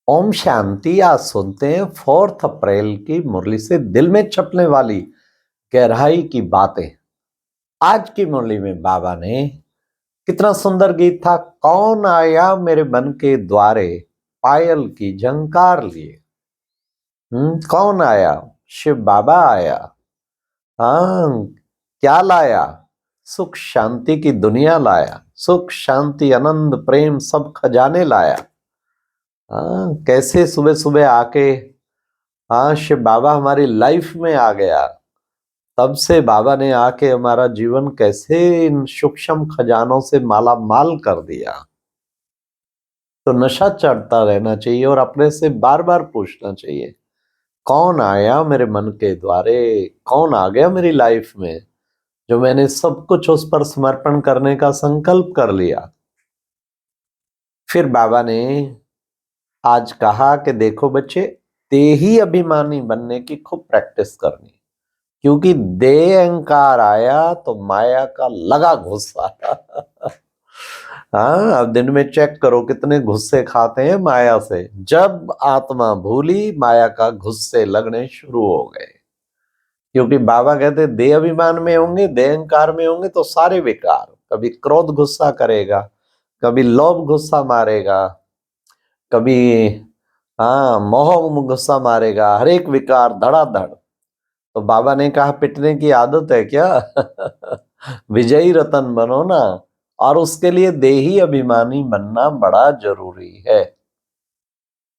ओम शांति। आज सुनते हैं 4 अप्रैल की मुरली से दिल में छपने वाली गहराई की बातें। आज की मुरली में बाबा ने कितना सुंदर गीत था, कौन आया मेरे मन के द्वारे पायल की झंकार लिए। कौन आया? शिव बाबा आया। हाँ, क्या लाया? सुख शांति की दुनिया लाया, सुख शांति आनंद प्रेम सब खजाने लाया। हाँ, कैसे सुबह सुबह आके हाँ शिव बाबा हमारी लाइफ में आ गया। तब से बाबा ने आके हमारा जीवन कैसे इन सूक्ष्म खजानों से माला माल कर दिया। तो नशा चढ़ता रहना चाहिए और अपने से बार बार पूछना चाहिए, कौन आया मेरे मन के द्वारे, कौन आ गया मेरी लाइफ में, जो मैंने सब कुछ उस पर समर्पण करने का संकल्प कर लिया। फिर बाबा ने आज कहा कि देखो बच्चे, देही अभिमानी बनने की खूब प्रैक्टिस करनी, क्योंकि देह अहंकार आया तो माया का लगा गुस्सा। हाँ, अब दिन में चेक करो कितने गुस्से खाते हैं माया से। जब आत्मा भूली माया का गुस्से लगने शुरू हो गए, क्योंकि बाबा कहते देह अभिमान में होंगे, देह अहंकार में होंगे तो सारे विकार, कभी क्रोध गुस्सा करेगा, कभी लोभ गुस्सा मारेगा, कभी हाँ मोह गुस्सा मारेगा, हर एक विकार धड़ाधड़। तो बाबा ने कहा पिटने की आदत है क्या? विजयी रतन बनो ना। और उसके लिए देही अभिमानी बनना बड़ा जरूरी है।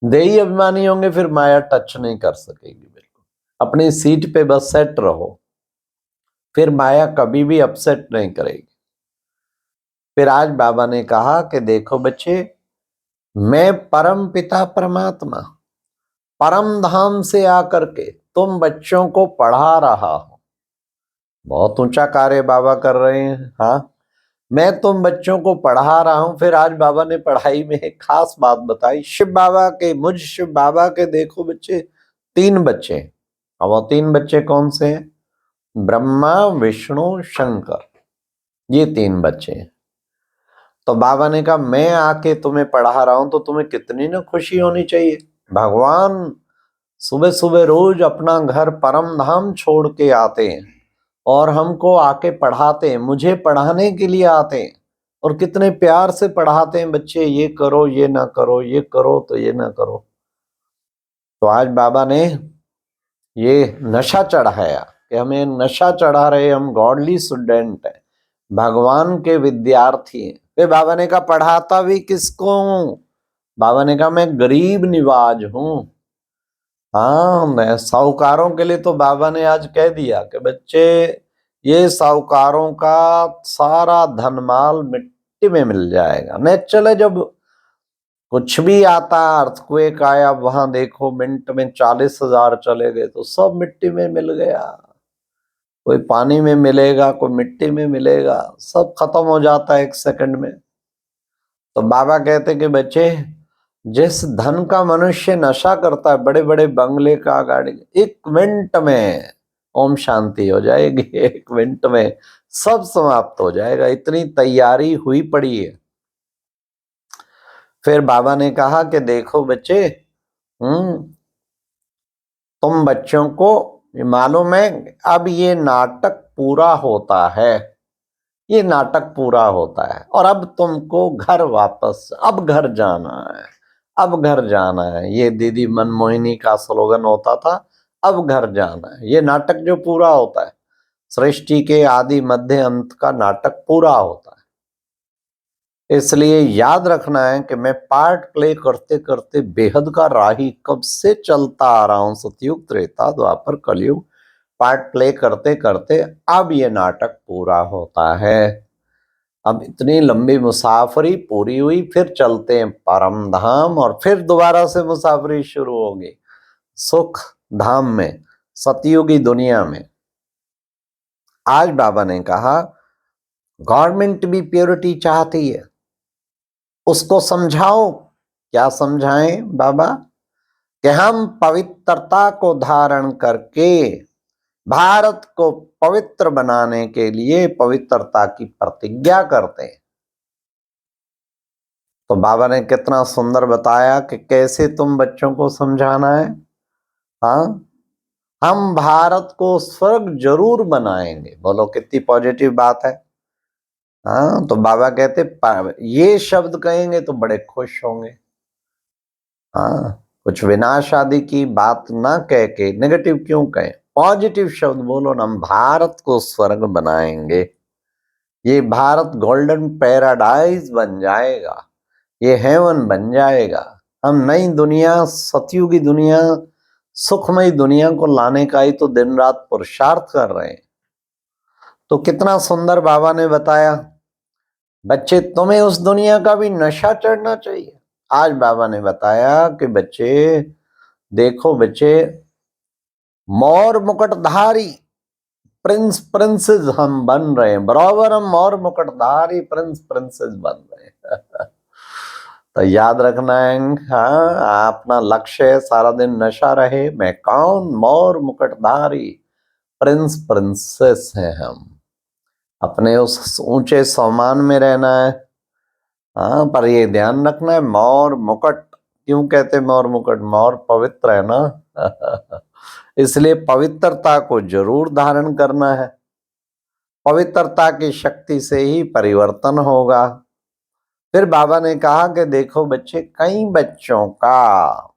देही अभिमानी होंगे फिर माया टच नहीं कर सकेगी। बिल्कुल अपनी सीट पे बस सेट रहो, फिर माया कभी भी अपसेट नहीं करेगी। फिर आज बाबा ने कहा कि देखो बच्चे, मैं परम पिता परमात्मा परम धाम से आकर के तुम बच्चों को पढ़ा रहा हूं। बहुत ऊंचा कार्य बाबा कर रहे हैं। हाँ, मैं तुम बच्चों को पढ़ा रहा हूं। फिर आज बाबा ने पढ़ाई में एक खास बात बताई। मुझ शिव बाबा के देखो बच्चे, 3 बच्चे। अब वो 3 बच्चे कौन से हैं? ब्रह्मा विष्णु शंकर, ये 3 बच्चे हैं। तो बाबा ने कहा मैं आके तुम्हें पढ़ा रहा हूं तो तुम्हें कितनी ना खुशी होनी चाहिए। भगवान सुबह सुबह रोज अपना घर परम धाम छोड़ के आते हैं और हमको आके पढ़ाते हैं, मुझे पढ़ाने के लिए आते हैं। और कितने प्यार से पढ़ाते हैं, बच्चे ये करो ये ना करो, ये करो तो ये ना करो। तो आज बाबा ने ये नशा चढ़ाया कि हमें नशा चढ़ा रहे, हम गॉडली स्टूडेंट हैं, भगवान के विद्यार्थी हैं। फिर बाबा ने कहा पढ़ाता भी किसको हूं? बाबा ने कहा मैं गरीब निवाज हूं। हाँ, मैं साहूकारों के लिए तो बाबा ने आज कह दिया कि बच्चे, ये साहूकारों का सारा धनमाल मिट्टी में मिल जाएगा। नेचुरल जब कुछ भी आता, अर्थक्वेक आया, वहां देखो मिनट में 40,000 चले गए तो सब मिट्टी में मिल गया। कोई पानी में मिलेगा, कोई मिट्टी में मिलेगा, सब खत्म हो जाता है 1 सेकंड में। तो बाबा कहते कि बच्चे, जिस धन का मनुष्य नशा करता है, बड़े बड़े बंगले का, गाड़ी, 1 मिनट में ओम शांति हो जाएगी। 1 मिनट में सब समाप्त हो जाएगा, इतनी तैयारी हुई पड़ी है। फिर बाबा ने कहा कि देखो बच्चे, तुम बच्चों को मालूम है अब ये नाटक पूरा होता है, ये नाटक पूरा होता है और अब तुमको घर वापस, अब घर जाना है, अब घर जाना है। ये दीदी मनमोहिनी का स्लोगन होता था, अब घर जाना है। ये नाटक जो पूरा होता है, सृष्टि के आदि मध्य अंत का नाटक पूरा होता है। इसलिए याद रखना है कि मैं पार्ट प्ले करते करते बेहद का राही कब से चलता आ रहा हूं, सतयुग त्रेता द्वापर कलयुग, पार्ट प्ले करते करते अब ये नाटक पूरा होता है। अब इतनी लंबी मुसाफरी पूरी हुई, फिर चलते हैं परम धाम और फिर दोबारा से मुसाफरी शुरू होगी सुख धाम में, सतयुगी दुनिया में। आज बाबा ने कहा गवर्नमेंट भी प्योरिटी चाहती है, उसको समझाओ। क्या समझाएं बाबा? कि हम पवित्रता को धारण करके भारत को पवित्र बनाने के लिए पवित्रता की प्रतिज्ञा करते हैं। तो बाबा ने कितना सुंदर बताया कि कैसे तुम बच्चों को समझाना है। हाँ, हम भारत को स्वर्ग जरूर बनाएंगे। बोलो कितनी पॉजिटिव बात है। हाँ, तो बाबा कहते ये शब्द कहेंगे तो बड़े खुश होंगे। हाँ, कुछ विनाश आदि की बात ना कह के नेगेटिव क्यों कहें, पॉजिटिव शब्द बोलो ना। हम भारत को स्वर्ग बनाएंगे, ये भारत गोल्डन पैराडाइज बन जाएगा, ये हेवन बन जाएगा। हम नई दुनिया, सतयुगी दुनिया, सुखमय दुनिया को लाने का ही तो दिन रात पुरुषार्थ कर रहे हैं। तो कितना सुंदर बाबा ने बताया। बच्चे, तुम्हें उस दुनिया का भी नशा चढ़ना चाहिए। आज बाबा ने बताया कि बच्चे देखो, बच्चे मोर मुकुटधारी प्रिंस प्रिंसेस हम बन रहे हैं, बराबर हम मोर मुकुटधारी प्रिंस प्रिंसेस बन रहे हैं। तो याद रखना है, हाँ, अपना लक्ष्य है सारा दिन नशा रहे, मैं कौन, मोर मुकुटधारी प्रिंस प्रिंसेस हैं हम, अपने उस ऊंचे सम्मान में रहना है। हाँ, पर ये ध्यान रखना है, मोर मुकुट क्यों कहते, मोर मुकुट, मोर पवित्र है ना। इसलिए पवित्रता को जरूर धारण करना है। पवित्रता की शक्ति से ही परिवर्तन होगा। फिर बाबा ने कहा कि देखो बच्चे, कई बच्चों का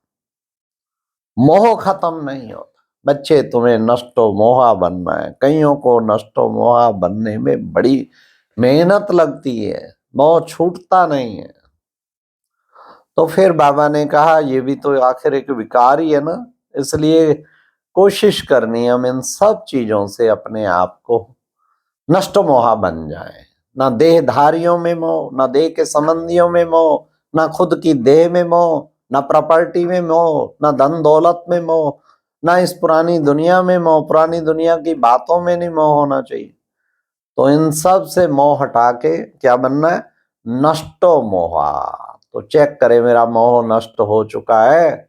मोह खत्म नहीं होता। बच्चे, तुम्हें नष्टो मोहा बनना है। कईयों को नष्टो मोहा बनने में बड़ी मेहनत लगती है, मोह छूटता नहीं है। तो फिर बाबा ने कहा ये भी तो आखिर एक विकार ही है ना, इसलिए कोशिश करनी है हम इन सब चीजों से अपने आप को नष्ट मोहा बन जाए। ना देहधारियों में मोह, ना देह के संबंधियों में मोह, ना खुद की देह में मोह, ना प्रॉपर्टी में मोह, ना धन दौलत में मोह, ना इस पुरानी दुनिया में मोह। पुरानी दुनिया की बातों में नहीं मोह होना चाहिए। तो इन सब से मोह हटा के क्या बनना है, नष्टो मोहा। तो चेक करे मेरा मोह नष्ट हो चुका है,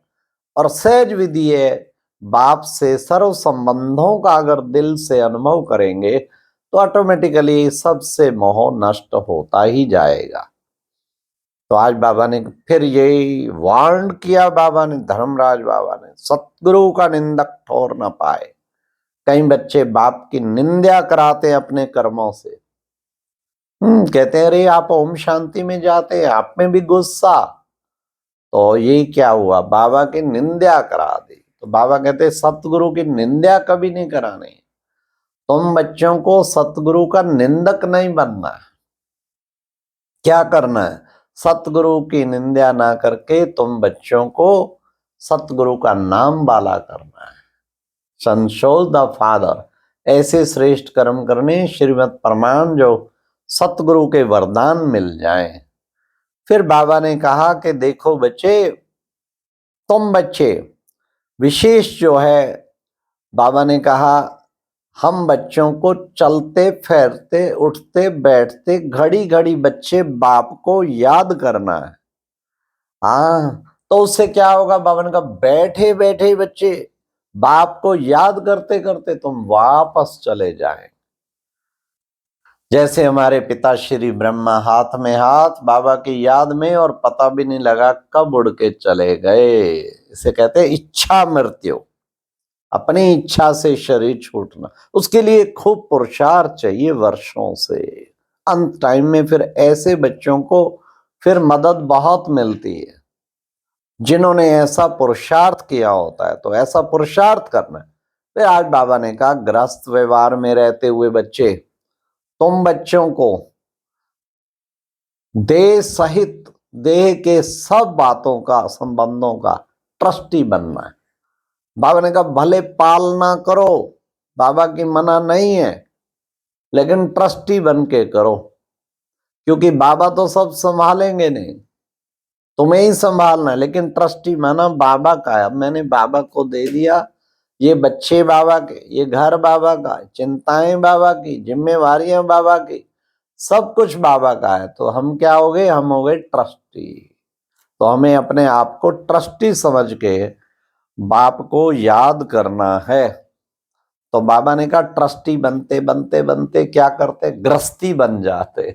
और सहज विधि है, बाप से सर्व संबंधों का अगर दिल से अनुभव करेंगे तो ऑटोमेटिकली सबसे मोह नष्ट होता ही जाएगा। तो आज बाबा ने फिर यही वार्न किया, बाबा ने, धर्मराज बाबा ने, सतगुरु का निंदक ठोर न पाए। कई बच्चे बाप की निंदा कराते हैं अपने कर्मों से। कहते हैं अरे आप ओम शांति में जाते हैं, आप में भी गुस्सा। तो ये क्या हुआ, बाबा की निंदा करा दी। तो बाबा कहते सतगुरु की निंदा कभी नहीं करानी। तुम बच्चों को सतगुरु का निंदक नहीं बनना है। क्या करना है, सतगुरु की निंदा ना करके तुम बच्चों को सतगुरु का नाम वाला करना है। संशोध द फादर, ऐसे श्रेष्ठ कर्म करने श्रीमद प्रमाण जो सतगुरु के वरदान मिल जाएं। फिर बाबा ने कहा कि देखो बच्चे, तुम बच्चे विशेष जो है, बाबा ने कहा हम बच्चों को चलते फिरते उठते बैठते घड़ी घड़ी बच्चे बाप को याद करना है। हाँ, तो उससे क्या होगा, बाबा ने कहा बैठे बैठे बच्चे बाप को याद करते करते तुम वापस चले जाएं। जैसे हमारे पिता श्री ब्रह्मा हाथ में हाथ बाबा की याद में, और पता भी नहीं लगा कब उड़ के चले गए। इसे कहते हैं इच्छा मृत्यु, अपनी इच्छा से शरीर छूटना। उसके लिए खूब पुरुषार्थ चाहिए वर्षों से। अंत टाइम में फिर ऐसे बच्चों को फिर मदद बहुत मिलती है जिन्होंने ऐसा पुरुषार्थ किया होता है। तो ऐसा पुरुषार्थ करना है। फिर आज बाबा ने कहा ग्रस्त व्यवहार में रहते हुए बच्चे, तुम बच्चों को देह सहित देह के सब बातों का, संबंधों का ट्रस्टी बनना है। बाबा ने कहा भले पालना करो, बाबा की मना नहीं है, लेकिन ट्रस्टी बन के करो, क्योंकि बाबा तो सब संभालेंगे नहीं, तुम्हें ही संभालना है। लेकिन ट्रस्टी माना बाबा का है। अब मैंने बाबा को दे दिया, ये बच्चे बाबा के, ये घर बाबा का, चिंताएं बाबा की, जिम्मेवारियां बाबा की, सब कुछ बाबा का है। तो हम क्या हो गए, हम हो गए ट्रस्टी। तो हमें अपने आप को ट्रस्टी समझ के बाप को याद करना है। तो बाबा ने कहा ट्रस्टी बनते बनते बनते क्या करते, ग्रस्ती बन जाते।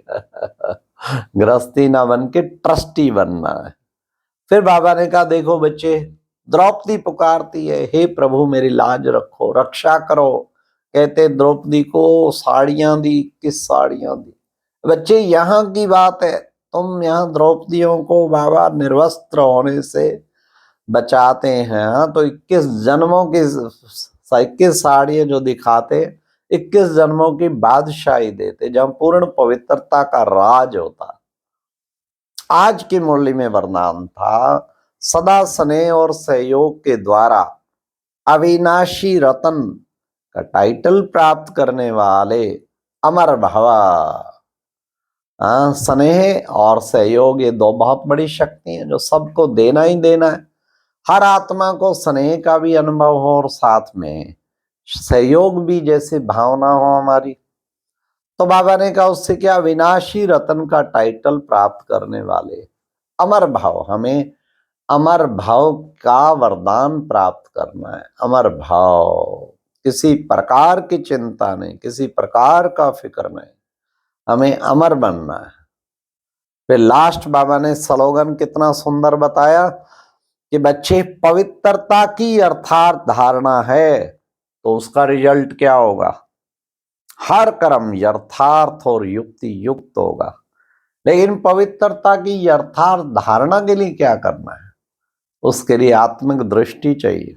गृहस्थी ना बन के ट्रस्टी बनना है। फिर बाबा ने कहा देखो बच्चे, द्रौपदी पुकारती है, हे प्रभु मेरी लाज रखो, रक्षा करो। कहते द्रौपदी को साड़ियां दी, किस साड़ियां दी? बच्चे यहाँ की बात है, तुम यहाँ द्रौपदियों को बाबा निर्वस्त्र होने से बचाते हैं। हाँ, तो 21 जन्मों की 21 साड़ियां जो दिखाते, 21 जन्मों की बादशाही देते, जहां पूर्ण पवित्रता का राज होता। आज की मुरली में वरदान था, सदा स्नेह और सहयोग के द्वारा अविनाशी रतन का टाइटल प्राप्त करने वाले अमर भवा। स्नेह और सहयोग ये दो बहुत बड़ी शक्ति हैं जो सबको देना ही देना है। हर आत्मा को स्नेह का भी अनुभव हो और साथ में सहयोग भी, जैसे भावना हो हमारी। तो बाबा ने कहा उससे क्या, विनाशी रतन का टाइटल प्राप्त करने वाले अमर भाव, हमें अमर भाव का वरदान प्राप्त करना है। अमर भाव, किसी प्रकार की चिंता नहीं, किसी प्रकार का फिक्र नहीं, हमें अमर बनना है। फिर लास्ट बाबा ने स्लोगन कितना सुंदर बताया कि बच्चे, पवित्रता की अर्थात धारणा है तो उसका रिजल्ट क्या होगा? हर कर्म यथार्थ और युक्ति युक्त होगा। लेकिन पवित्रता की यथार्थ धारणा के लिए क्या करना है? उसके लिए आत्मिक दृष्टि चाहिए।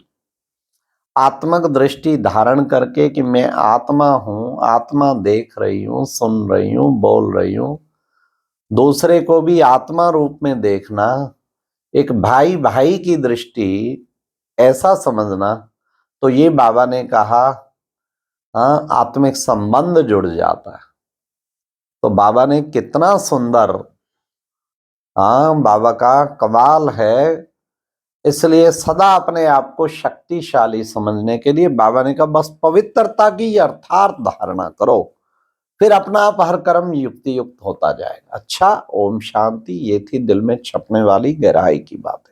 आत्मिक दृष्टि धारण करके कि मैं आत्मा हूं, आत्मा देख रही हूं, सुन रही हूं, बोल रही हूं, दूसरे को भी आत्मा रूप में देखना, एक भाई भाई की दृष्टि ऐसा समझना। तो ये बाबा ने कहा, हाँ, आत्मिक संबंध जुड़ जाता है। तो बाबा ने कितना सुंदर, हाँ, बाबा का कमाल है। इसलिए सदा अपने आप को शक्तिशाली समझने के लिए बाबा ने कहा बस पवित्रता की यथार्थ धारणा करो, फिर अपना आप हर कर्म युक्ति युक्त होता जाएगा। अच्छा, ओम शांति। ये थी दिल में छपने वाली गहराई की बात।